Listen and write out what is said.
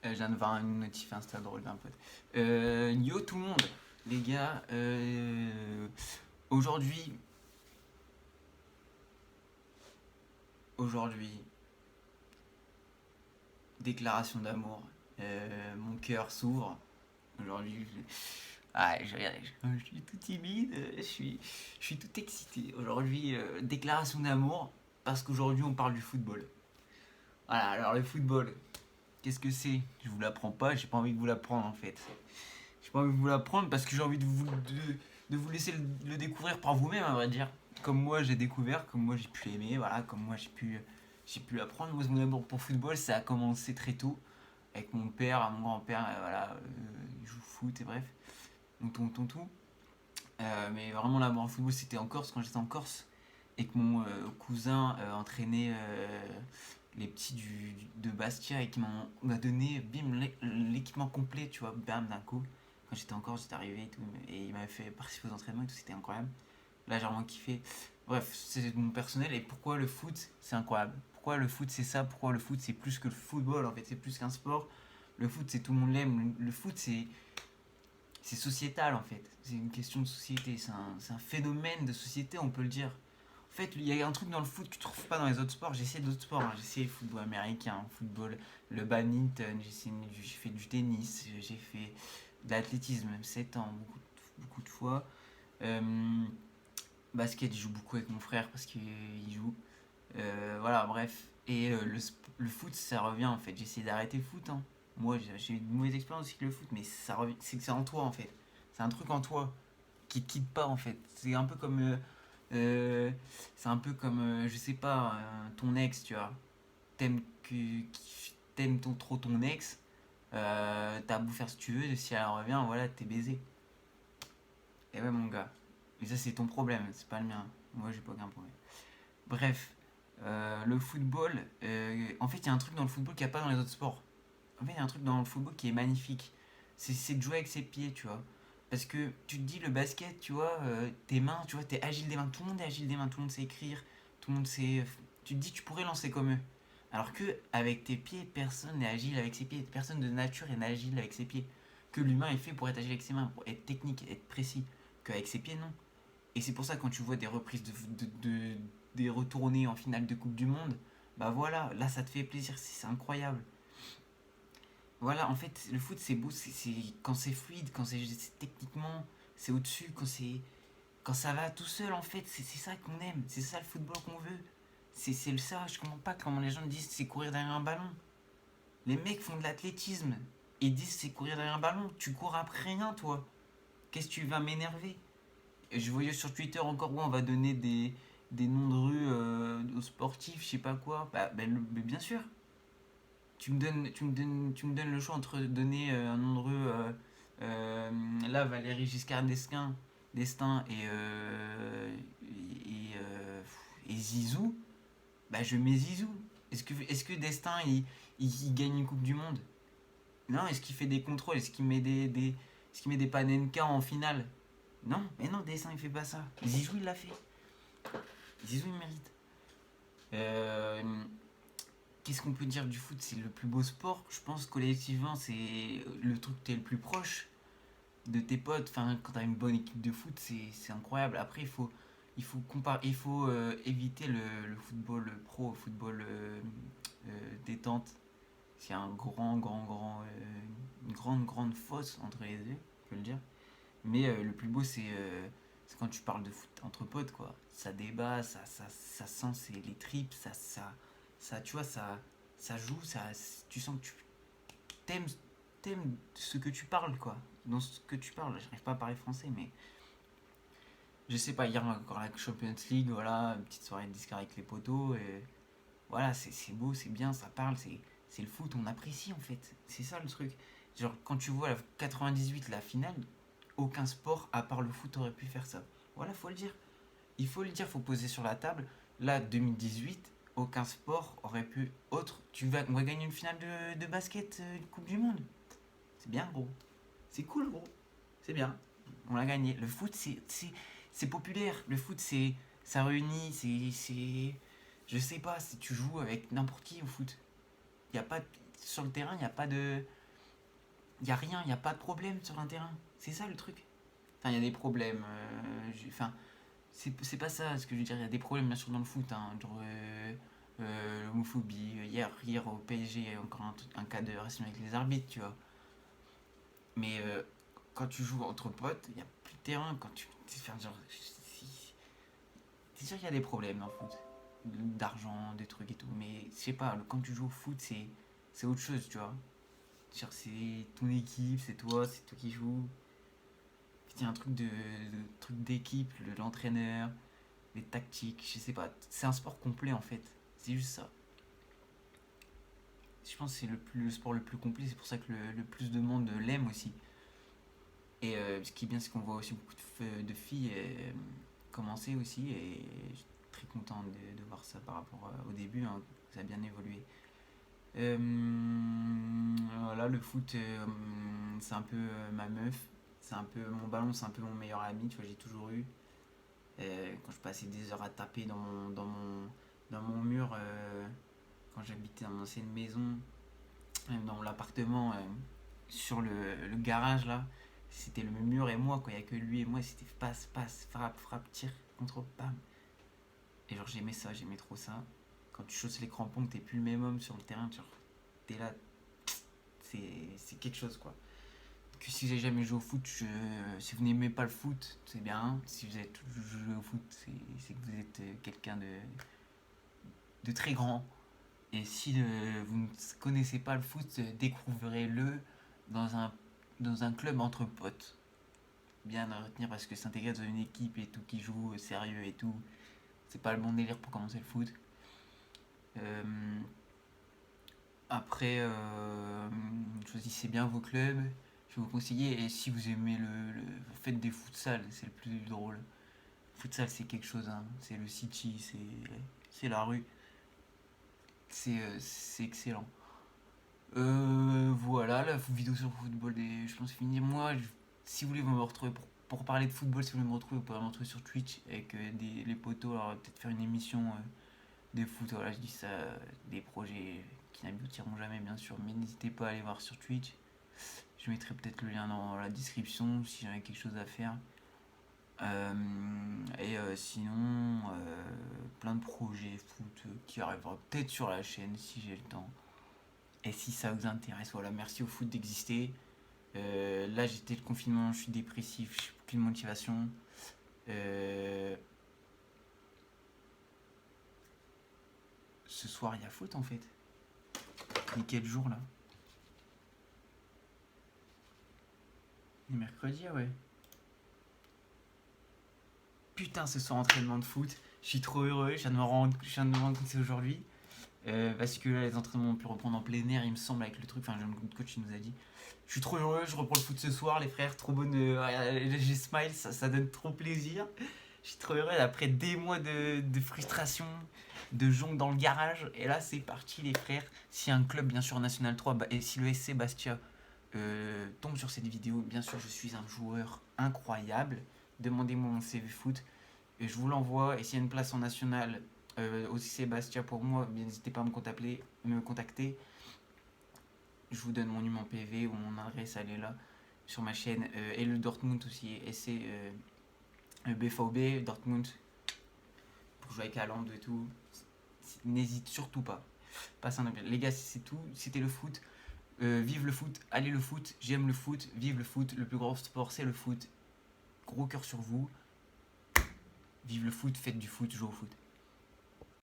Je viens de voir une notif Insta drôle d'un pote. Yo tout le monde, les gars. Aujourd'hui, aujourd'hui, déclaration d'amour. Mon cœur s'ouvre. Aujourd'hui, je suis tout timide. Je suis tout excité. Aujourd'hui, déclaration d'amour parce qu'aujourd'hui on parle du football. Voilà. Alors le football, qu'est-ce que c'est? Je vous l'apprends pas. J'ai pas envie de vous l'apprendre en fait. J'ai pas envie de vous l'apprendre parce que j'ai envie de vous laisser le découvrir par vous-même, à vrai dire. Comme moi j'ai découvert, comme moi j'ai pu l'aimer, voilà, comme moi j'ai pu l'apprendre. Moi, mon amour pour le football, ça a commencé très tôt. Avec mon père, mon grand-père, voilà, il joue au foot et bref, mon tonton tout. Mais vraiment l'amour au football, c'était en Corse, quand j'étais en Corse. Et que mon cousin entraînait les petits de Bastia et qui m'a donné, bim, l'équipement complet, tu vois, bam, d'un coup. Quand j'étais en Corse, j'étais arrivé et tout, et il m'avait fait participer aux entraînements et tout, c'était incroyable. Là, j'ai vraiment kiffé. Bref, c'est mon personnel. Et pourquoi le foot, c'est incroyable? Pourquoi le foot, c'est ça? Pourquoi le foot, c'est plus que le football? En fait, c'est plus qu'un sport. Le foot, c'est tout le monde l'aime. Le foot, c'est sociétal, en fait. C'est une question de société. C'est un phénomène de société, on peut le dire. En fait, il y a un truc dans le foot que tu trouves pas dans les autres sports. J'ai essayé d'autres sports, hein. J'ai essayé le football américain, le football, le badminton, j'ai fait du tennis, j'ai fait de l'athlétisme, même 7 ans, beaucoup de fois. Euh, Basket, je joue beaucoup avec mon frère parce qu'il joue. Voilà, bref. Et le foot, ça revient en fait. J'ai essayé d'arrêter le foot, hein. Moi, j'ai eu de mauvaises expériences avec le foot, mais ça revient, c'est en toi en fait. C'est un truc en toi qui te quitte pas en fait. C'est un peu comme. C'est un peu comme, je sais pas, ton ex, tu vois. T'aimes trop ton ex, t'as beau faire ce que tu veux, si elle revient, voilà, t'es baisé. Et ouais, mon gars. Et ça, c'est ton problème, c'est pas le mien. Moi, j'ai pas aucun problème. Bref, le football, en fait, il y a un truc dans le football qu'il n'y a pas dans les autres sports. En fait, il y a un truc dans le football qui est magnifique. C'est de jouer avec ses pieds, tu vois. Parce que tu te dis, le basket, tu vois, tes mains, tu vois, t'es agile des mains. Tout le monde est agile des mains, tout le monde sait écrire, tout le monde sait. Tu te dis, tu pourrais lancer comme eux. Alors que avec tes pieds, personne n'est agile avec ses pieds. Personne de nature est agile avec ses pieds. Que l'humain est fait pour être agile avec ses mains, pour être technique, être précis. Qu'avec ses pieds, non. Et c'est pour ça, quand tu vois des reprises des retournées en finale de Coupe du Monde, bah voilà, là ça te fait plaisir, c'est incroyable. Voilà, en fait, le foot c'est beau, quand c'est fluide, quand c'est techniquement, c'est au-dessus, quand ça va tout seul, en fait, c'est ça qu'on aime, c'est ça le football qu'on veut. C'est le ça, je comprends pas comment les gens disent c'est courir derrière un ballon. Les mecs font de l'athlétisme et disent c'est courir derrière un ballon. Tu cours après rien, toi. Qu'est-ce que tu vas m'énerver? Je voyais sur Twitter encore où on va donner des noms de rues aux sportifs, je sais pas quoi. Mais bien sûr, tu me donnes le choix entre donner un nom de rue, là, Valérie Giscard d'Estaing et Zizou. Bah, je mets Zizou. Est-ce que Destin, il gagne une Coupe du Monde? Non, est-ce qu'il fait des contrôles? Est-ce qu'il met est-ce qu'il met des Panenka en finale? Non, mais non, Destin, il fait pas ça. Zizou, il l'a fait. Zizou, il mérite. Euh, Qu'est-ce qu'on peut dire du foot? C'est le plus beau sport. Je pense collectivement, c'est le truc que t'es le plus proche de tes potes. Enfin, quand t'as une bonne équipe de foot, c'est incroyable. Après, il faut éviter le football pro au football détente. C'est un une grande fosse entre les deux, je peux le dire. Mais le plus beau, c'est quand tu parles de foot entre potes, quoi. Ça débat, ça sent les tripes, tu vois, ça joue, tu sens que t'aimes, t'aimes ce que tu parles, quoi. Dans ce que tu parles, j'arrive pas à parler français, mais je sais pas, hier encore la Champions League, voilà, une petite soirée de disque avec les potos, et voilà, c'est beau, c'est bien, ça parle, c'est le foot, on apprécie en fait. C'est ça le truc. Genre, quand tu vois la 98, la finale, aucun sport à part le foot aurait pu faire ça. Voilà, faut le dire. Il faut le dire, faut poser sur la table. Là, 2018, aucun sport aurait pu autre. On va gagner une finale de basket, une Coupe du Monde. C'est bien, gros. C'est cool, gros. C'est bien. On l'a gagné. Le foot, c'est populaire. Le foot, ça réunit. Je sais pas, si tu joues avec n'importe qui au foot. Y a pas, sur le terrain, il n'y a pas de. Il n'y a rien, il n'y a pas de problème sur un terrain. C'est ça le truc. Enfin, il y a des problèmes. Enfin, c'est pas ça ce que je veux dire. Il y a des problèmes, bien sûr, dans le foot. Hein, genre l'homophobie. Hier, au PSG, il y a encore un cas de racisme avec les arbitres, tu vois. Mais quand tu joues entre potes, il n'y a plus de terrain. Quand tu. Enfin, genre, c'est sûr qu'il y a des problèmes dans le foot. D'argent, des trucs et tout. Mais je sais pas, quand tu joues au foot, c'est autre chose, tu vois. Genre, c'est ton équipe, c'est toi qui joues. Il y a un truc d'équipe, l'entraîneur, les tactiques, je sais pas. C'est un sport complet en fait. C'est juste ça. Je pense que c'est le sport le plus complet, c'est pour ça que le plus de monde l'aime aussi. Et ce qui est bien, c'est qu'on voit aussi beaucoup de filles commencer aussi. Et je suis très content de voir ça par rapport au début. Hein, ça a bien évolué. Euh, voilà, le foot, c'est un peu ma meuf. C'est un peu mon ballon, c'est un peu mon meilleur ami. Tu vois, j'ai toujours eu. Quand je passais des heures à taper dans mon mur, quand j'habitais dans mon ancienne maison, même dans l'appartement, sur le garage là, c'était le mur et moi, quoi. Il n'y a que lui et moi, c'était passe, passe, frappe, frappe, tire, contrôle, bam. Et genre, j'aimais ça, j'aimais trop ça. Quand tu chausses les crampons, que t'es plus le même homme sur le terrain, genre, t'es là, c'est quelque chose, quoi. Que si vous avez jamais joué au foot, si vous n'aimez pas le foot, c'est bien. Si vous avez toujours joué au foot, c'est que vous êtes quelqu'un de très grand. Et si vous ne connaissez pas le foot, découvrez-le dans un club entre potes. Bien à retenir parce que s'intégrer dans une équipe et tout qui joue sérieux et tout, c'est pas le bon délire pour commencer le foot. Euh, Après, choisissez bien vos clubs. Je vais vous conseiller. Et si vous aimez vous faites des futsal, c'est le plus drôle. Futsal, c'est quelque chose. Hein. C'est le city, c'est la rue. C'est excellent. Voilà, la vidéo sur le football, je pense finir. Moi, si vous voulez me retrouver pour parler de football, si vous voulez me retrouver, vous pouvez me retrouver sur Twitch avec les potos. Alors, peut-être faire une émission de foot. Voilà, je dis ça, des projets qui n'aboutiront jamais, bien sûr. Mais n'hésitez pas à aller voir sur Twitch. Je mettrai peut-être le lien dans la description si j'avais quelque chose à faire. Sinon, plein de projets foot qui arriveront peut-être sur la chaîne si j'ai le temps. Et si ça vous intéresse, voilà, merci au foot d'exister. Là, j'étais le confinement, je suis dépressif, je n'ai aucune motivation. Ce soir, il y a foot en fait. Mais quel jour là? Le mercredi, ah ouais. Putain, ce soir, entraînement de foot. Je suis trop heureux, je viens de me rendre compte que c'est aujourd'hui. Parce que là, les entraînements ont pu reprendre en plein air, il me semble, avec le truc. Enfin, le coach il nous a dit. Je suis trop heureux, je reprends le foot ce soir, les frères. Trop bonne. J'ai smile, ça donne trop plaisir. Je suis trop heureux après des mois de frustration, de jonc dans le garage. Et là, c'est parti, les frères. Si un club, bien sûr, National 3, et si le SC Bastia tombe sur cette vidéo, bien sûr, je suis un joueur incroyable. Demandez-moi mon CV foot. Et je vous l'envoie. Et s'il y a une place en national aussi Sébastien pour moi, n'hésitez pas à me contacter. Je vous donne mon numéro PV ou mon adresse, elle est là sur ma chaîne. Et le Dortmund aussi, et c'est BVB Dortmund pour jouer avec Haaland et tout. N'hésite surtout pas. Passe un appel. Les gars, c'est tout. C'était le foot. Vive le foot, allez le foot, j'aime le foot, vive le foot. Le plus grand sport, c'est le foot. Gros cœur sur vous. Vive le foot, faites du foot, jouez au foot.